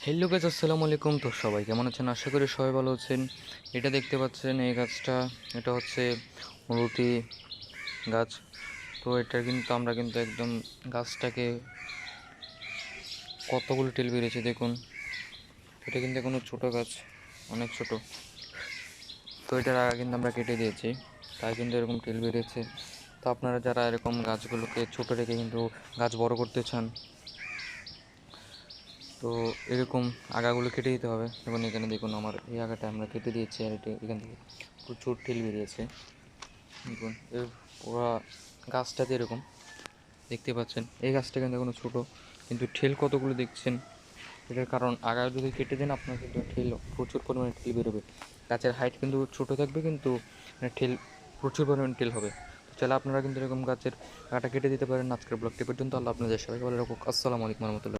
Hello guys, আসসালামু আলাইকুম। তো সবাই কেমন আছেন? আশা করি সবাই ভালো আছেন। এটা দেখতে পাচ্ছেন এই গাছটা, এটা হচ্ছে মরুতি গাছ। তো এটা কিন্তু আমরা কিন্তু একদম গাছটাকে কতগুলো টেল বেরিয়েছে দেখুন। এটা কিন্তু এখনো ছোট গাছ, অনেক ছোট। তো এটার আগা কিন্তু আমরা কেটে দিয়েছি, তাই কিন্তু এরকম টেল বেরিয়েছে। তো আপনারা যারা এরকম গাছগুলোকে ছোট রেখে কিন্তু গাছ বড় করতে চান, তো এরকম আগাগুলো কেটে দিতে হবে। এবং এখানে দেখুন আমার এই আগাটা আমরা কেটে দিয়েছি, আর এটা এখান থেকে প্রচুর ঠেল বেরিয়েছে। দেখুন এর পুরা গাছটাতে এরকম দেখতে পাচ্ছেন। এই গাছটা কিন্তু এখনো ছোটো, কিন্তু ঠেল কতগুলো দেখছেন। এটার কারণ আগা যদি কেটে দেন আপনার কিন্তু ঠেল প্রচুর পরিমাণে ঠেল বেরোবে। গাছের হাইট কিন্তু ছোটো থাকবে, কিন্তু ঠেল প্রচুর পরিমাণে ঠেল হবে। তো চাইলে আপনারা কিন্তু এরকম গাছের আগাটা কেটে দিতে পারেন। আজকের ব্লগটি পর্যন্ত। আল্লাহ আপনাদের সবাইকে ভালো রাখুক। আসসালামু আলাইকুম রহমতুল্লাহ।